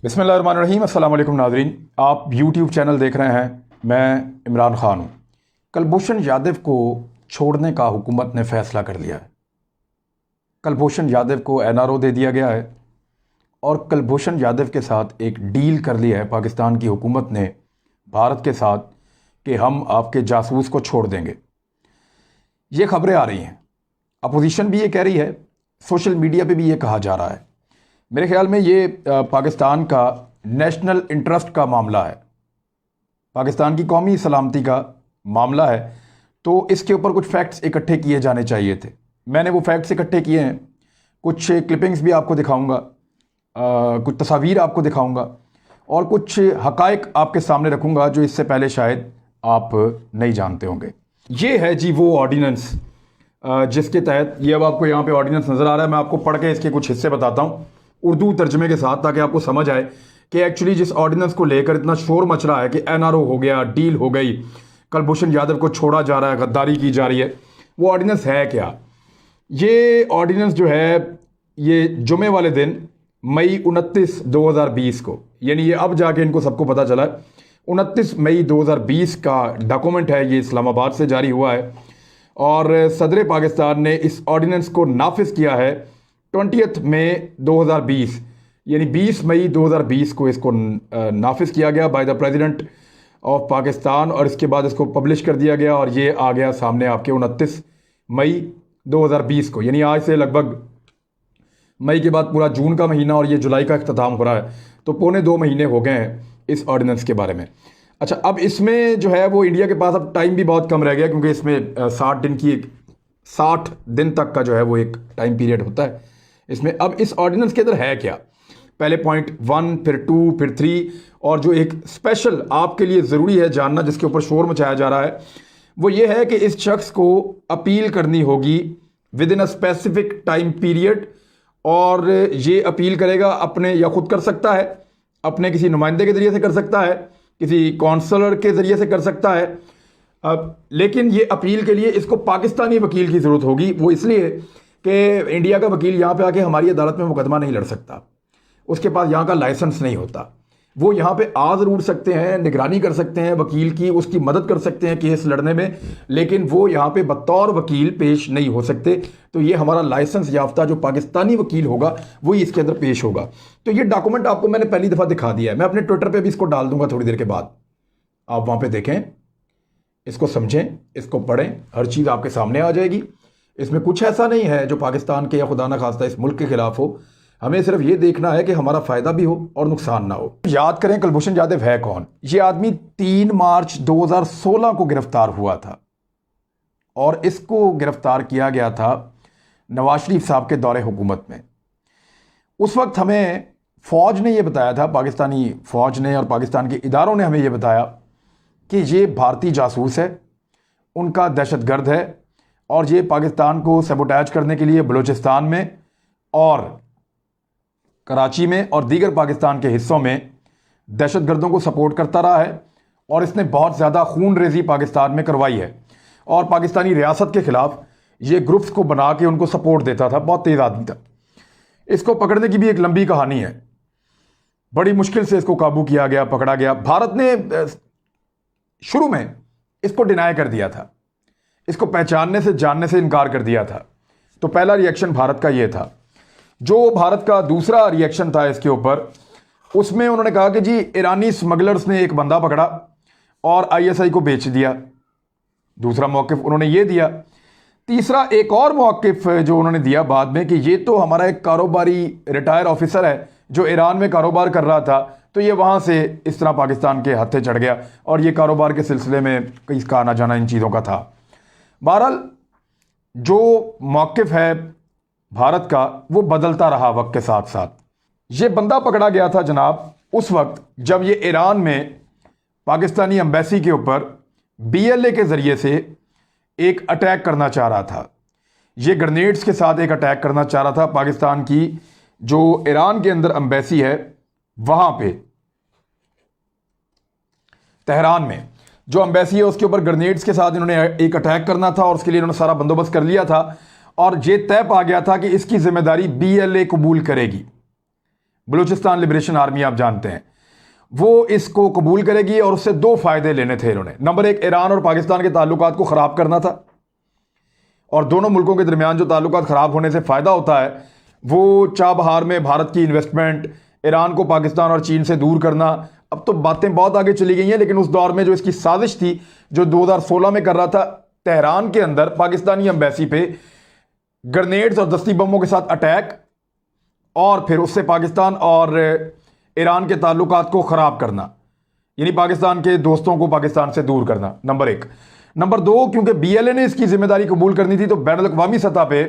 बिस्मिल्लाहिर्रहमानिर्रहीम। अस्सलाम वालेकुम नाज़रीन, आप यूट्यूब चैनल देख रहे हैं। मैं इमरान ख़ान हूँ। कुलभूषण यादव को छोड़ने का हुकूमत ने फ़ैसला कर लिया है। कुलभूषण यादव को NRO दे दिया गया है और कुलभूषण यादव के साथ एक डील कर लिया है पाकिस्तान की हुकूमत ने भारत के साथ कि हम आपके जासूस को छोड़ देंगे। ये खबरें आ रही हैं, अपोजिशन भी ये कह रही है, सोशल मीडिया पे भी ये कहा जा रहा है। मेरे ख्याल में ये पाकिस्तान का नेशनल इंटरेस्ट का मामला है, पाकिस्तान की कौमी सलामती का मामला है। तो इसके ऊपर कुछ फैक्ट्स इकट्ठे किए जाने चाहिए थे। मैंने वो फैक्ट्स इकट्ठे किए हैं, कुछ क्लिपिंग्स भी आपको दिखाऊंगा, कुछ तस्वीर आपको दिखाऊंगा और कुछ हकायक आपके सामने रखूंगा जो इससे पहले शायद आप नहीं जानते होंगे। ये है जी वो ऑर्डिनेंस जिसके तहत, ये अब आपको यहाँ पे ऑर्डिनेंस नज़र आ रहा है। मैं आपको पढ़ के इसके कुछ हिस्से बताता हूँ उर्दू तर्जमे के साथ, ताकि आपको समझ आए कि एक्चुअली जिस ऑर्डिनेंस को लेकर इतना शोर मच रहा है कि NRO हो गया, डील हो गई, कुलभूषण यादव को छोड़ा जा रहा है, गद्दारी की जा रही है, वो ऑर्डिनेंस है क्या। ये ऑर्डिनेंस जो है ये जुमे वाले दिन मई 29 2020 को, यानी ये अब जाके इनको सबको पता चला है, 29 मई 2020 का डॉक्यूमेंट है। ये इस्लामाबाद से जारी हुआ है और सदर पाकिस्तान ने इस ऑर्डिनेंस को नाफिज किया है 20 मई 2020, यानी 20 मई 2020 को इसको नाफिज किया गया by the president of Pakistan और इसके बाद इसको पब्लिश कर दिया गया और ये आ गया सामने आपके 29 मई 2020 को। यानी आज से लगभग मई के बाद पूरा जून का महीना और ये जुलाई का इख्तिताम हो रहा है, तो पौने 2 महीने हो गए हैं इस ऑर्डिनेंस के बारे में। अच्छा, अब इसमें जो है वो इंडिया के पास अब टाइम भी बहुत कम रह गया, क्योंकि इसमें 60 दिन तक का जो है वो एक टाइम पीरियड होता है इसमें। अब इस ऑर्डिनेंस के अंदर है क्या, पहले पॉइंट 1, फिर 2, फिर 3, और जो एक स्पेशल आपके लिए ज़रूरी है जानना, जिसके ऊपर शोर मचाया जा रहा है, वो ये है कि इस शख्स को अपील करनी होगी with in a specific time period, और ये अपील करेगा अपने, या खुद कर सकता है, अपने किसी नुमाइंदे के ज़रिए से कर सकता है, किसी काउंसलर के ज़रिए से कर सकता है। लेकिन ये अपील के लिए इसको पाकिस्तानी वकील की ज़रूरत होगी। वो इसलिए कि इंडिया का वकील यहाँ पे आके हमारी अदालत में मुकदमा नहीं लड़ सकता, उसके पास यहाँ का लाइसेंस नहीं होता। वो यहाँ पे आ ज़रूर सकते हैं, निगरानी कर सकते हैं वकील की, उसकी मदद कर सकते हैं केस लड़ने में, लेकिन वो यहाँ पे बतौर वकील पेश नहीं हो सकते। तो ये हमारा लाइसेंस याफ्ता जो पाकिस्तानी वकील होगा वही इसके अंदर पेश होगा। तो ये डॉक्यूमेंट आपको मैंने पहली दफ़ा दिखा दिया है, मैं अपने ट्विटर पर भी इसको डाल दूंगा थोड़ी देर के बाद, आप वहाँ पर देखें, इसको समझें, इसको पढ़ें, हर चीज़ आपके सामने आ जाएगी। इसमें कुछ ऐसा नहीं है जो पाकिस्तान के या खुदा न खास्ता इस मुल्क के खिलाफ हो। हमें सिर्फ ये देखना है कि हमारा फ़ायदा भी हो और नुकसान ना हो। याद करें कुलभूषण यादव है कौन। ये आदमी 3 मार्च 2016 को गिरफ्तार हुआ था और इसको गिरफ्तार किया गया था नवाज शरीफ साहब के दौरे हुकूमत में। उस वक्त हमें फ़ौज ने यह बताया था, पाकिस्तानी फ़ौज ने और पाकिस्तान के इदारों ने हमें यह बताया कि ये भारतीय जासूस है, उनका दहशतगर्द है और ये पाकिस्तान को सबोटाज करने के लिए बलूचिस्तान में और कराची में और दीगर पाकिस्तान के हिस्सों में दहशतगर्दों को सपोर्ट करता रहा है और इसने बहुत ज़्यादा खून रेजी पाकिस्तान में करवाई है और पाकिस्तानी रियासत के ख़िलाफ़ ये ग्रुप्स को बना के उनको सपोर्ट देता था। बहुत तेज़ आदमी था। इसको पकड़ने की भी एक लंबी कहानी है, बड़ी मुश्किल से इसको काबू किया गया, पकड़ा गया। भारत ने शुरू में इसको डिनाई कर दिया था, इसको पहचानने से, जानने से इनकार कर दिया था। तो पहला रिएक्शन भारत का ये था। जो भारत का दूसरा रिएक्शन था इसके ऊपर, उसमें उन्होंने कहा कि जी ईरानी स्मगलर्स ने एक बंदा पकड़ा और ISI को बेच दिया। दूसरा मौक़िफ़ उन्होंने ये दिया। तीसरा एक और मौक़िफ़ जो उन्होंने दिया बाद में कि ये तो हमारा एक कारोबारी रिटायर ऑफिसर है जो ईरान में कारोबार कर रहा था, तो ये वहाँ से इस तरह पाकिस्तान के हत्थे चढ़ गया और ये कारोबार के सिलसिले में कई का आना जाना इन चीज़ों का था। बहरहाल जो मौक़िफ़ है भारत का वो बदलता रहा वक्त के साथ साथ। ये बंदा पकड़ा गया था जनाब उस वक्त जब ये ईरान में पाकिस्तानी एम्बेसी के ऊपर BLA के ज़रिए से एक अटैक करना चाह रहा था। ये ग्रेनेड्स के साथ एक अटैक करना चाह रहा था। पाकिस्तान की जो ईरान के अंदर एम्बेसी है वहाँ पे तेहरान में जो एम्बेसी है उसके ऊपर ग्रेनेड्स के साथ इन्होंने एक अटैक करना था और उसके लिए इन्होंने सारा बंदोबस्त कर लिया था और ये तय पा गया था कि इसकी जिम्मेदारी BLA कबूल करेगी। बलूचिस्तान लिबरेशन आर्मी आप जानते हैं, वो इसको कबूल करेगी और उससे दो फायदे लेने थे इन्होंने। नंबर एक, ईरान और पाकिस्तान के ताल्लुकात को ख़राब करना था, और दोनों मुल्कों के दरमियान जो ताल्लुकात ख़राब होने से फ़ायदा होता है वो चाबहार में भारत की इन्वेस्टमेंट, ईरान को पाकिस्तान और चीन से दूर करना। अब तो बातें बहुत आगे चली गई हैं, लेकिन उस दौर में जो इसकी साजिश थी, जो 2016 में कर रहा था, तेहरान के अंदर पाकिस्तानी एम्बेसी पे ग्रेनेड्स और दस्ती बमों के साथ अटैक, और फिर उससे पाकिस्तान और ईरान के ताल्लुकात को ख़राब करना, यानी पाकिस्तान के दोस्तों को पाकिस्तान से दूर करना, नंबर एक। नंबर दो, क्योंकि बीएलए ने इसकी जिम्मेदारी कबूल करनी थी, तो बैनुल अक़वामी सतह पे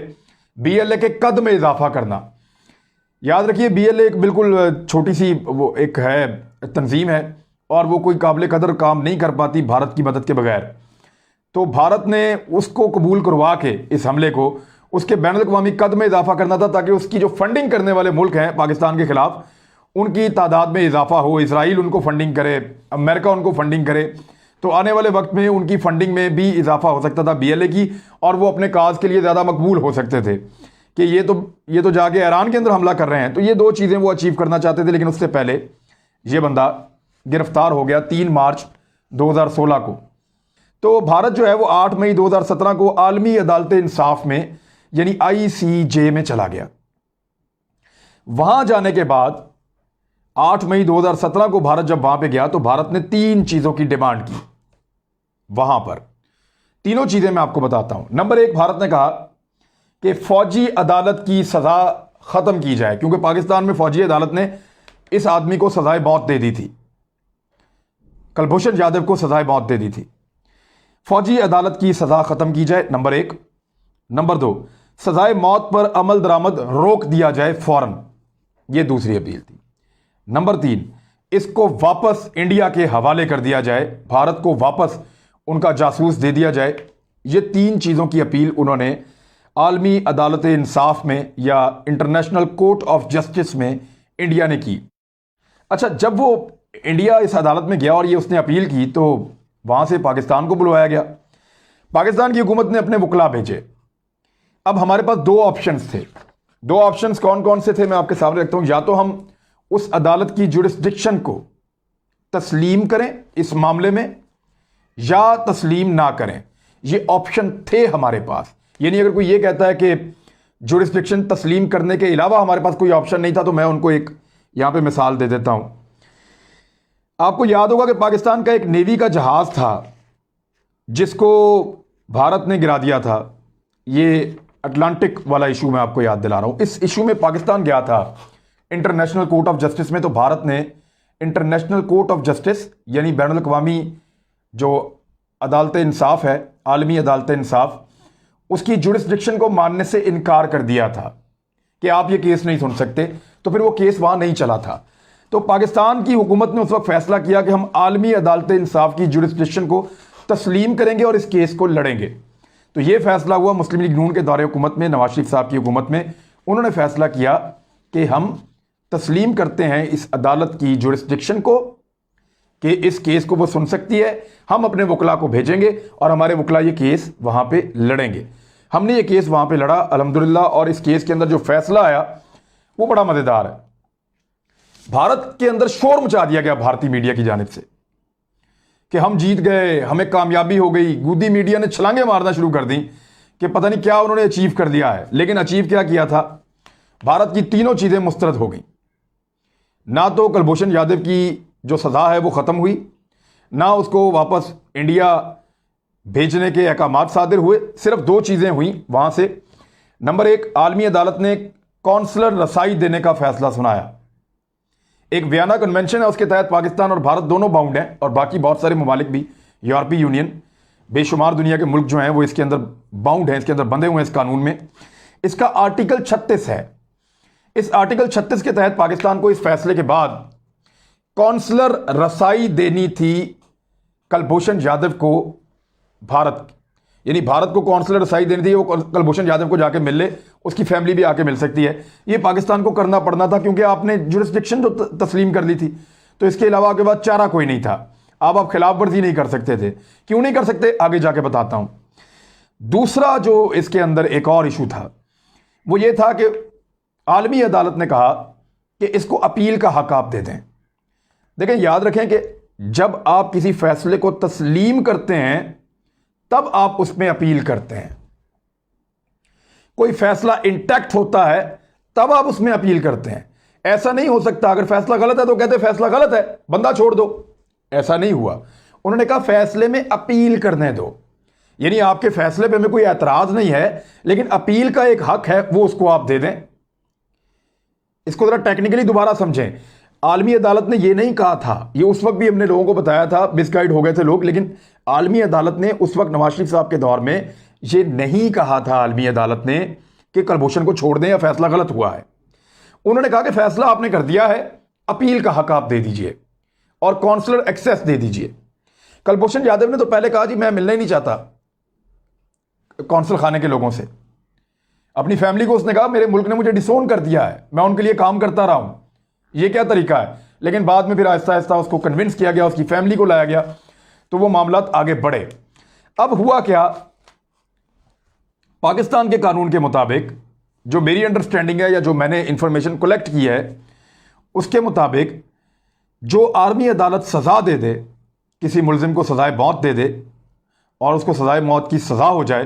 बीएलए के कद में इजाफा करना। याद रखिए, बीएलए एक बिल्कुल छोटी सी वो एक है तंजीम है, और वो कोई काबिल कदर काम नहीं कर पाती भारत की मदद के बगैर। तो भारत ने उसको कबूल करवा के इस हमले को उसके बैनुल अक़वामी कद में इजाफा करना था, ताकि उसकी जो फंडिंग करने वाले मुल्क हैं पाकिस्तान के खिलाफ, उनकी तादाद में इजाफा हो। इसराइल उनको फंडिंग करे, अमेरिका उनको फंडिंग करे, तो आने वाले वक्त में उनकी फंडिंग में भी इजाफा हो सकता था बीएलए की, और वो अपने काज के लिए ज़्यादा मकबूल हो सकते थे कि ये तो जाके ईरान के अंदर हमला कर रहे हैं। तो ये दो चीज़ें वो अचीव करना चाहते थे, लेकिन उससे पहले ये बंदा गिरफ्तार हो गया 3 मार्च 2016 को। तो भारत जो है वो 8 मई 2017 को आलमी अदालत इंसाफ में यानी आईसीजे में चला गया। वहां जाने के बाद 8 मई 2017 को भारत जब वहां पे गया, तो भारत ने 3 चीजों की डिमांड की वहां पर। तीनों चीजें मैं आपको बताता हूं। नंबर एक, भारत ने कहा कि फौजी अदालत की सजा खत्म की जाए, क्योंकि पाकिस्तान में फौजी अदालत ने इस आदमी को सजाए मौत दे दी थी, कुलभूषण जाधव को सजाए मौत दे दी थी। फौजी अदालत की सजा खत्म की जाए, नंबर एक। नंबर दो, सजाए मौत पर अमल दरामद रोक दिया जाए फौरन, यह दूसरी अपील थी। नंबर तीन, इसको वापस इंडिया के हवाले कर दिया जाए, भारत को वापस उनका जासूस दे दिया जाए। ये 3 चीज़ों की अपील उन्होंने आलमी अदालत इंसाफ में या इंटरनेशनल कोर्ट ऑफ जस्टिस में इंडिया ने की। अच्छा, जब वो इंडिया इस अदालत में गया और ये उसने अपील की, तो वहां से पाकिस्तान को बुलवाया गया। पाकिस्तान की हुकूमत ने अपने वकला भेजे। अब हमारे पास 2 ऑप्शंस थे। 2 ऑप्शंस कौन कौन से थे मैं आपके सामने रखता हूं। या तो हम उस अदालत की जुरिस्डिक्शन को तस्लीम करें इस मामले में, या तस्लीम ना करें। ये ऑप्शन थे हमारे पास। यानी अगर कोई ये कहता है कि जुरिस्डिक्शन तस्लीम करने के अलावा हमारे पास कोई ऑप्शन नहीं था, तो मैं उनको एक यहां पे मिसाल दे देता हूं। आपको याद होगा कि पाकिस्तान का एक नेवी का जहाज था जिसको भारत ने गिरा दिया था। ये अटलांटिक वाला इशू मैं आपको याद दिला रहा हूं। इस इशू में पाकिस्तान गया था इंटरनेशनल कोर्ट ऑफ जस्टिस में। तो भारत ने इंटरनेशनल कोर्ट ऑफ जस्टिस यानी बैनुल अक़वामी जो अदालत इंसाफ है, आलमी अदालत इंसाफ, उसकी जुरिस्डिक्शन को मानने से इनकार कर दिया था कि आप ये केस नहीं सुन सकते। तो फिर वो केस वहां नहीं चला था। तो पाकिस्तान की हुकूमत ने उस वक्त फैसला किया कि हम आलमी अदालत इंसाफ की जुरिस्डिक्शन को तस्लीम करेंगे और इस केस को लड़ेंगे। तो ये फैसला हुआ मुस्लिम लीग नून के दौरे हुकूमत में, नवाज शरीफ साहब की हुकूमत में। उन्होंने फैसला किया कि हम तस्लीम करते हैं इस अदालत की जुरिस्डिक्शन को कि इस केस को वो सुन सकती है। हम अपने वकला को भेजेंगे और हमारे वकला ये केस वहां पे लड़ेंगे। हमने ये केस वहां पे लड़ा अल्हम्दुलिल्लाह, और इस केस के अंदर जो फैसला आया वो बड़ा मजेदार है। भारत के अंदर शोर मचा दिया गया भारतीय मीडिया की जानिब से कि हम जीत गए, हमें कामयाबी हो गई। गूदी मीडिया ने छलांगे मारना शुरू कर दी कि पता नहीं क्या उन्होंने अचीव कर लिया है। लेकिन अचीव क्या किया था? भारत की तीनों चीजें मुस्तरद हो गई। ना तो कुलभूषण यादव की जो सजा है वो खत्म हुई, ना उसको वापस इंडिया भेजने के अहकाम सादिर हुए। सिर्फ 2 चीजें हुई वहां से। नंबर एक, आलमी अदालत ने कौंसलर रसाई देने का फैसला सुनाया। एक वियना कन्वेंशन है, उसके तहत पाकिस्तान और भारत दोनों बाउंड हैं, और बाकी बहुत सारे ममालिक भी, यूरोपीय यूनियन, बेशुमार दुनिया के मुल्क जो हैं वो इसके अंदर बाउंड हैं, इसके अंदर बंधे हुए हैं इस कानून में। इसका आर्टिकल 36 है। इस आर्टिकल 36 के तहत पाकिस्तान को इस फैसले के बाद कौंसलर रसाई देनी थी कुलभूषण यादव को भारत, यानी भारत को कौंसलर रसाई देनी थी। वो कुलभूषण यादव को जाके मिल ले, उसकी फैमिली भी आके मिल सकती है। ये पाकिस्तान को करना पड़ना था क्योंकि आपने जुरिस्डिक्शन जो तस्लीम कर ली थी, तो इसके अलावा आपके पास चारा कोई नहीं था। अब आप खिलाफ वर्जी नहीं कर सकते थे। क्यों नहीं कर सकते, आगे जाके बताता हूं। दूसरा जो इसके अंदर एक और इशू था वो ये था कि आलमी अदालत ने कहा कि इसको अपील का हक आप दे दें। देखें, याद रखें कि जब आप किसी फैसले को तस्लीम करते हैं तब आप उसमें अपील करते हैं। कोई फैसला इंटैक्ट होता है तब आप उसमें अपील करते हैं। ऐसा नहीं हो सकता अगर फैसला गलत है तो कहते फैसला गलत है, बंदा छोड़ दो। ऐसा नहीं हुआ। उन्होंने कहा फैसले में अपील करने दो, यानी आपके फैसले पे हमें कोई एतराज नहीं है, लेकिन अपील का एक हक है, वो उसको आप दे दें। इसको जरा टेक्निकली दोबारा समझें। आलमी अदालत ने यह नहीं कहा था, ये उस वक्त भी हमने लोगों को बताया था, मिसगाइड हो गए थे लोग, लेकिन आलमी अदालत ने उस वक्त नवाज शरीफ साहब के दौर में ये नहीं कहा था आलमी अदालत ने कि कुलभूषण को छोड़ दें या फैसला गलत हुआ है। उन्होंने कहा कि फैसला आपने कर दिया है, अपील का हक आप दे दीजिए और काउंसलर एक्सेस दे दीजिए। कुलभूषण यादव ने तो पहले कहा जी मैं मिलना ही नहीं चाहता कौंसल खाने के लोगों से। अपनी फैमिली को उसने कहा मेरे मुल्क ने मुझे डिसोन कर दिया है, मैं उनके लिए काम करता रहा हूं, ये क्या तरीका है। लेकिन बाद में फिर आहिस्ता आहिस्ता उसको कन्विंस किया गया, उसकी फैमिली को लाया गया, तो वो मामला आगे बढ़े। अब हुआ क्या, पाकिस्तान के कानून के मुताबिक, जो मेरी अंडरस्टैंडिंग है या जो मैंने इंफॉर्मेशन कलेक्ट की है, उसके मुताबिक जो आर्मी अदालत सजा दे दे, किसी मुलजिम को सजाए मौत दे दे और उसको सजाए मौत की सजा हो जाए,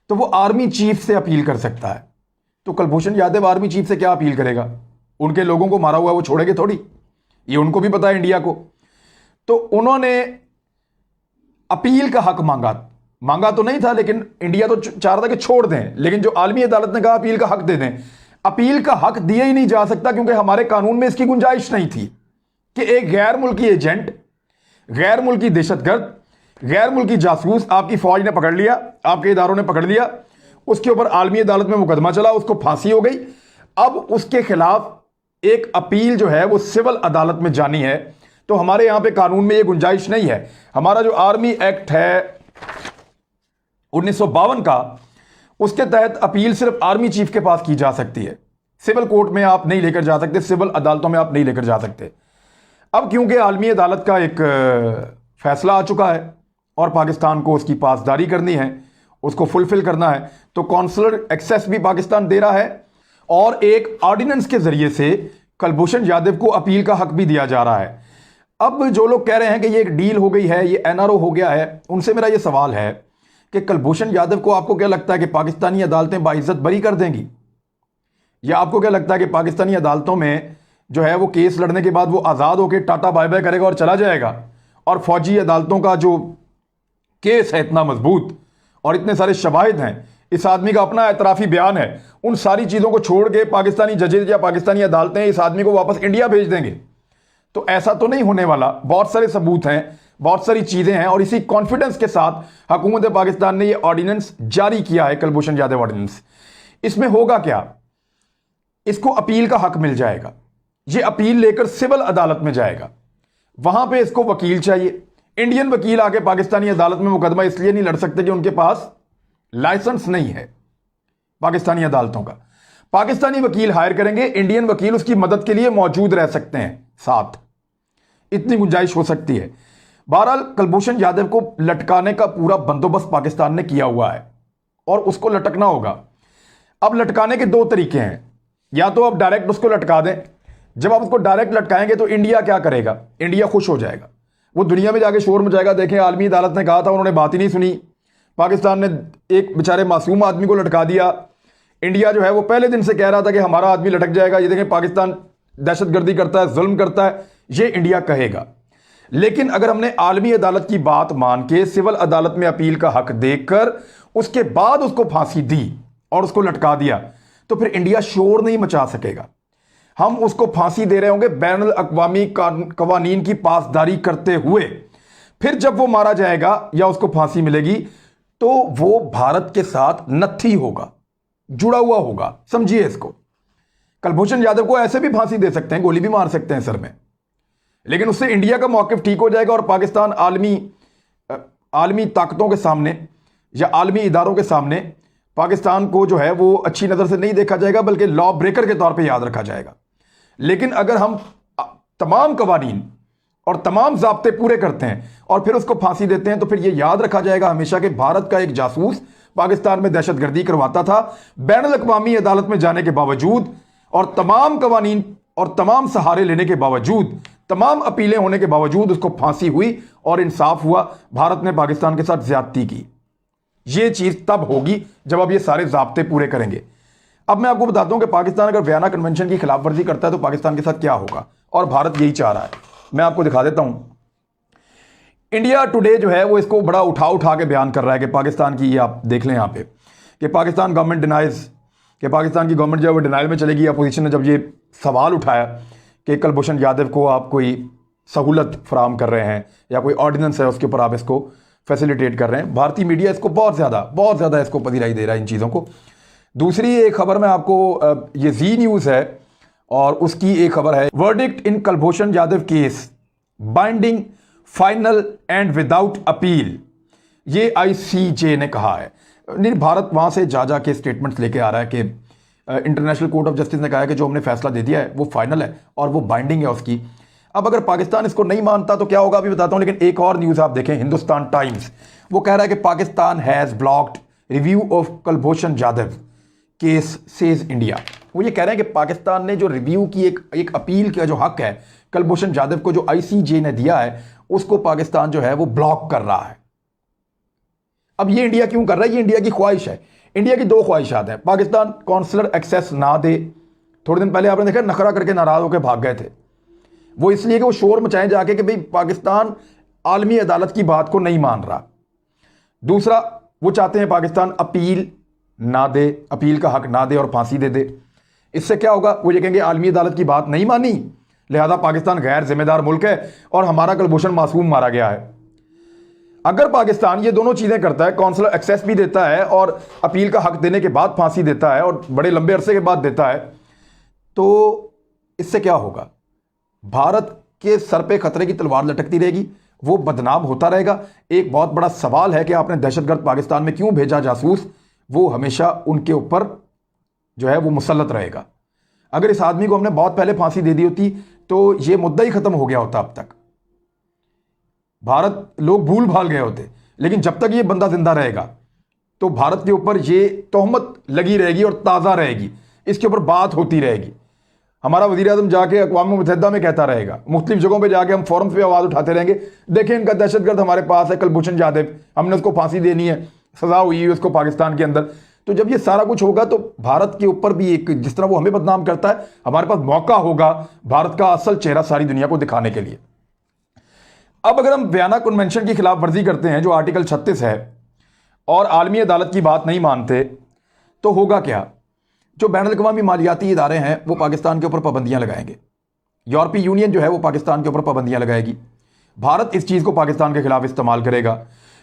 तो वो आर्मी चीफ से अपील कर सकता है। तो कुलभूषण यादव आर्मी चीफ से क्या अपील करेगा? उनके लोगों को मारा हुआ वो छोड़ेंगे थोड़ी, ये उनको भी पता है इंडिया को। तो उन्होंने अपील का हक मांगा तो नहीं था, लेकिन इंडिया तो चाह रहा था कि छोड़ दें, लेकिन जो आलमी अदालत ने कहा अपील का हक दे दें। अपील का हक दिया ही नहीं जा सकता क्योंकि हमारे कानून में इसकी गुंजाइश नहीं थी कि एक गैर मुल्की एजेंट, गैर मुल्की दहशतगर्द, गैर मुल्की जासूस आपकी फौज ने पकड़ लिया, आपके इदारों ने पकड़ लिया, उसके ऊपर आलमी अदालत में मुकदमा चला, उसको फांसी हो गई। अब उसके खिलाफ एक अपील जो है वो सिविल अदालत में जानी है। तो हमारे यहां पे कानून में ये गुंजाइश नहीं है। हमारा जो आर्मी एक्ट है 1952 का, उसके तहत अपील सिर्फ आर्मी चीफ के पास की जा सकती है। सिविल कोर्ट में आप नहीं लेकर जा सकते, सिविल अदालतों में आप नहीं लेकर जा सकते। अब क्योंकि आलमी अदालत का एक फैसला आ चुका है और पाकिस्तान को उसकी पासदारी करनी है, उसको फुलफिल करना है, तो कौंसलर एक्सेस भी पाकिस्तान दे रहा है और एक ऑर्डिनेंस के जरिए से कुलभूषण यादव को अपील का हक भी दिया जा रहा है। अब जो लोग कह रहे हैं कि ये एक डील हो गई है, ये एनआरओ हो गया है, उनसे मेरा ये सवाल है कि कुलभूषण यादव को आपको क्या लगता है कि पाकिस्तानी अदालतें बाइज्जत बरी कर देंगी, या आपको क्या लगता है कि पाकिस्तानी अदालतों में जो है वो केस लड़ने के बाद वो आज़ाद होकर टाटा बाय बाय करेगा और चला जाएगा, और फौजी अदालतों का जो केस है इतना मजबूत और इतने सारे शवाहिद हैं, इस आदमी का अपना एतराफ़ी बयान है, उन सारी चीज़ों को छोड़ के पाकिस्तानी जजेज या पाकिस्तानी अदालतें इस आदमी को वापस इंडिया भेज देंगे? तो ऐसा तो नहीं होने वाला। बहुत सारे सबूत हैं, बहुत सारी चीज़ें हैं, और इसी कॉन्फिडेंस के साथ हुकूमत पाकिस्तान ने यह ऑर्डिनेंस जारी किया है, कुलभूषण यादव ऑर्डिनेंस। इसमें होगा क्या, इसको अपील का हक मिल जाएगा, ये अपील लेकर सिविल अदालत में जाएगा, वहां पे इसको वकील चाहिए। इंडियन वकील आके पाकिस्तानी अदालत में मुकदमा इसलिए नहीं लड़ सकते कि उनके पास लाइसेंस नहीं है पाकिस्तानी अदालतों का। पाकिस्तानी वकील हायर करेंगे, इंडियन वकील उसकी मदद के लिए मौजूद रह सकते हैं साथ, इतनी गुंजाइश हो सकती है। बहरहाल कुलभूषण यादव को लटकाने का पूरा बंदोबस्त पाकिस्तान ने किया हुआ है और उसको लटकना होगा। अब लटकाने के दो तरीके हैं, या तो आप डायरेक्ट उसको लटका दें। जब आप उसको डायरेक्ट लटकाएंगे तो इंडिया क्या करेगा? इंडिया खुश हो जाएगा, वो दुनिया में जाके शोर मचाएगा, देखें आलमी अदालत ने कहा था, उन्होंने बात ही नहीं सुनी, पाकिस्तान ने एक बेचारे मासूम आदमी को लटका दिया। इंडिया जो है वो पहले दिन से कह रहा था कि हमारा आदमी लटक जाएगा, ये देखें पाकिस्तान दहशतगर्दी करता है, जुल्म करता है, ये इंडिया कहेगा। लेकिन अगर हमने आलमी अदालत की बात मान के सिविल अदालत में अपील का हक देकर उसके बाद उसको फांसी दी और उसको लटका दिया, तो फिर इंडिया शोर नहीं मचा सकेगा। हम उसको फांसी दे रहे होंगे बैनुल अक़वामी कवानीन की पासदारी करते हुए। फिर जब वो मारा जाएगा या उसको फांसी मिलेगी तो वो भारत के साथ नत्थी होगा, जुड़ा हुआ होगा, समझिए इसको। कुलभूषण यादव को ऐसे भी फांसी दे सकते हैं, गोली भी मार सकते हैं सर में, लेकिन उससे इंडिया का मौक़िफ़ ठीक हो जाएगा और पाकिस्तान आलमी ताकतों के सामने या आलमी इदारों के सामने पाकिस्तान को जो है वो अच्छी नज़र से नहीं देखा जाएगा, बल्कि लॉ ब्रेकर के तौर पे याद रखा जाएगा। लेकिन अगर हम तमाम कवानीन और तमाम ज़ाब्ते पूरे करते हैं और फिर उसको फांसी देते हैं, तो फिर ये याद रखा जाएगा हमेशा कि भारत का एक जासूस पाकिस्तान में दहशतगर्दी करवाता था बैनुल अक़वामी अदालत में जाने के बावजूद, और तमाम कवानीन और तमाम सहारे लेने के बावजूद, तमाम अपीलें होने के बावजूद उसको फांसी हुई और इंसाफ हुआ। भारत ने पाकिस्तान के साथ ज्यादती की। ये चीज तब होगी जब आप ये सारे ज़ाब्ते पूरे करेंगे। अब मैं आपको बताता हूं कि पाकिस्तान अगर वियना कन्वेंशन की खिलाफवर्जी करता है तो पाकिस्तान के साथ क्या होगा, और भारत यही चाह रहा है। मैं आपको दिखा देता हूं। इंडिया टुडे जो है वो इसको बड़ा उठा उठा के बयान कर रहा है कि पाकिस्तान की, ये आप देख लें यहाँ पे, कि पाकिस्तान गवर्नमेंट डिनाइज, कि पाकिस्तान की गवर्नमेंट जो है वो डिनाइल में चलेगी। अपोजिशन ने जब ये सवाल उठाया कि कुलभूषण यादव को आप कोई सहूलत फराम कर रहे हैं या कोई ऑर्डिनेंस है उसके ऊपर आप इसको फैसिलिटेट कर रहे हैं, भारतीय मीडिया इसको बहुत ज़्यादा इसको पजीराई दे रहा है इन चीज़ों को। दूसरी एक खबर मैं आपको, ये जी न्यूज़ है और उसकी एक खबर है, verdict in Kulbhushan Yadav case binding, final and without appeal. ये आईसीजे ने कहा है। नहीं, भारत वहां से जा के स्टेटमेंट्स लेके आ रहा है कि इंटरनेशनल कोर्ट ऑफ जस्टिस ने कहा है कि जो हमने फैसला दे दिया है वो फाइनल है और वो बाइंडिंग है उसकी। अब अगर पाकिस्तान इसको नहीं मानता तो क्या होगा अभी बताता हूं। लेकिन एक और न्यूज़ आप देखें, हिंदुस्तान टाइम्स, वो कह रहा है कि Pakistan has blocked review of Kulbhushan Yadav case says India. वो ये कह रहे हैं कि पाकिस्तान ने जो रिव्यू की एक अपील का जो हक है कुलभूषण यादव को, जो आईसीजे ने दिया है, उसको पाकिस्तान जो है वो ब्लॉक कर रहा है। अब ये इंडिया क्यों कर रहा है? ये इंडिया की ख्वाहिश है। इंडिया की दो ख्वाहिशात हैं। पाकिस्तान कॉन्सुलर एक्सेस ना दे। थोड़े दिन पहले आपने देखा नखरा करके नाराज होकर भाग गए थे। वो इसलिए कि वो शोर मचाएं जाके कि भाई पाकिस्तान आलमी अदालत की बात को नहीं मान रहा। दूसरा, वो चाहते हैं पाकिस्तान अपील ना दे, अपील का हक ना दे और फांसी दे दे। इससे क्या होगा? वो ये कहेंगे आलमी अदालत की बात नहीं मानी, लिहाजा पाकिस्तान गैर जिम्मेदार मुल्क है और हमारा कुलभूषण मासूम मारा गया है। अगर पाकिस्तान ये दोनों चीजें करता है, कॉन्सुलर एक्सेस भी देता है और अपील का हक देने के बाद फांसी देता है और बड़े लंबे अरसे के बाद देता है, तो इससे क्या होगा? भारत के सर पे खतरे की तलवार लटकती रहेगी, वो बदनाम होता रहेगा। एक बहुत बड़ा सवाल है कि आपने दहशतगर्द पाकिस्तान में क्यों भेजा जासूस, वो हमेशा उनके ऊपर जो है वो मुसल्लत रहेगा। अगर इस आदमी को हमने बहुत पहले फांसी दे दी होती तो ये मुद्दा ही खत्म हो गया होता अब तक। भारत लोग भूल भाल गए होते। लेकिन जब तक ये बंदा जिंदा रहेगा तो भारत के ऊपर ये तोहमत लगी रहेगी और ताज़ा रहेगी, इसके ऊपर बात होती रहेगी। हमारा वज़ीर आज़म जाके अक़वाम मुत्तहिदा में कहता रहेगा, मुख्तलिफ जगहों पे जाके हम फोरम्स पे आवाज़ उठाते रहेंगे, देखें इनका दहशतगर्द हमारे पास है कुलभूषण यादव, हमने उसको फांसी देनी है, सज़ा हुई है उसको पाकिस्तान के अंदर। तो जब ये सारा कुछ होगा तो भारत के ऊपर भी एक, जिस तरह वो हमें बदनाम करता है, हमारे पास मौका होगा भारत का असल चेहरा सारी दुनिया को दिखाने के लिए। अब अगर हम वियना कन्वेंशन की खिलाफ वर्जी करते हैं जो आर्टिकल 36 है और आलमी अदालत की बात नहीं मानते, तो होगा क्या? जो बैनुल अक़वामी मालियाती इदारे हैं वो पाकिस्तान के ऊपर पाबंदियां लगाएंगे। यूरोपीय यूनियन जो है वो पाकिस्तान के ऊपर पाबंदियां लगाएगी। भारत इस चीज़ को पाकिस्तान के खिलाफ इस्तेमाल करेगा।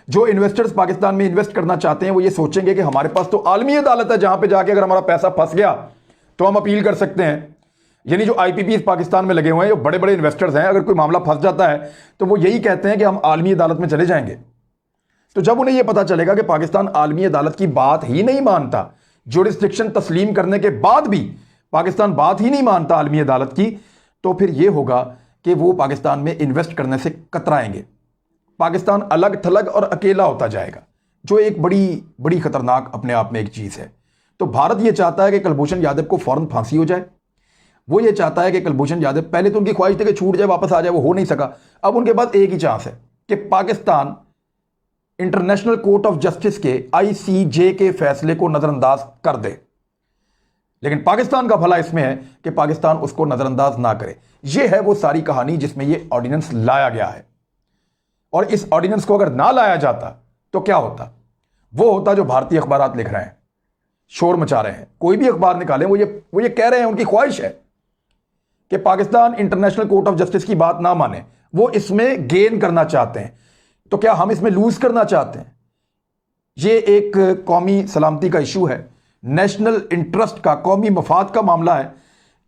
जो इन्वेस्टर्स पाकिस्तान में इन्वेस्ट करना चाहते हैं वो ये सोचेंगे कि हमारे पास तो आलमी अदालत है जहां पे जाके अगर हमारा पैसा फंस गया तो हम अपील कर सकते हैं। यानी जो आईपीपी पाकिस्तान में लगे हुए हैं, जो बड़े बड़े इन्वेस्टर्स हैं, अगर कोई मामला फंस जाता है तो वो यही कहते हैं कि हम आलमी अदालत में चले जाएंगे। तो जब उन्हें यह पता चलेगा कि पाकिस्तान आलमी अदालत की बात ही नहीं मानता, जुरिस्डिक्शन तस्लीम करने के बाद भी पाकिस्तान बात ही नहीं मानता आलमी अदालत की, तो फिर यह होगा कि वो पाकिस्तान में इन्वेस्ट करने से कतराएंगे। पाकिस्तान अलग थलग और अकेला होता जाएगा, जो एक बड़ी खतरनाक अपने आप में एक चीज़ है। तो भारत ये चाहता है कि कुलभूषण यादव को फौरन फांसी हो जाए। वो ये चाहता है कि कुलभूषण यादव, पहले तो उनकी ख्वाहिश थी कि छूट जाए, वापस आ जाए, वो हो नहीं सका। अब उनके पास एक ही चांस है कि Pakistan international court of justice के आईसीजे के फैसले को नजरअंदाज कर दे। लेकिन पाकिस्तान का भला इसमें है कि पाकिस्तान उसको नजरअंदाज ना करे। यह है वो सारी कहानी जिसमें यह ऑर्डिनेंस लाया गया है। और इस ऑर्डिनेंस को अगर ना लाया जाता तो क्या होता? वो होता जो भारतीय अखबार लिख रहे हैं, शोर मचा रहे हैं। कोई भी अखबार निकालें, वो ये कह रहे हैं, उनकी ख्वाहिश है कि Pakistan international court of justice की बात ना माने, वो इसमें गेन करना चाहते हैं। तो क्या हम इसमें लूज करना चाहते हैं? ये एक कौमी सलामती का इशू है, नेशनल इंटरेस्ट का, कौमी मफाद का मामला है।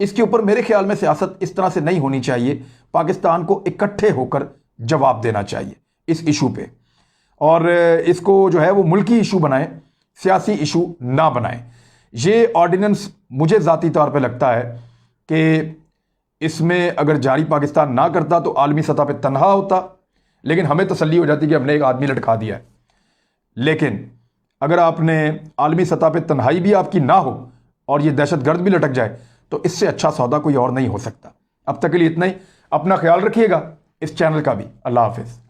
इसके ऊपर मेरे ख्याल में सियासत इस तरह से नहीं होनी चाहिए। पाकिस्तान को इकट्ठे होकर जवाब देना चाहिए इस इशू पे, और इसको जो है वो मुल्की इशू बनाएं, सियासी इशू ना बनाएं। ये ऑर्डिनेंस मुझे ज़ाती तौर पे लगता है कि इसमें अगर जारी पाकिस्तान ना करता तो आलमी सतह पे तनहा होता, लेकिन हमें तसल्ली हो जाती कि हमने एक आदमी लटका दिया है। लेकिन अगर आपने आलमी सतह पे तन्हाई भी आपकी ना हो और ये दहशतगर्द भी लटक जाए तो इससे अच्छा सौदा कोई और नहीं हो सकता। अब तक के लिए इतना ही। अपना ख्याल रखिएगा, इस चैनल का भी। अल्लाह हाफिज़।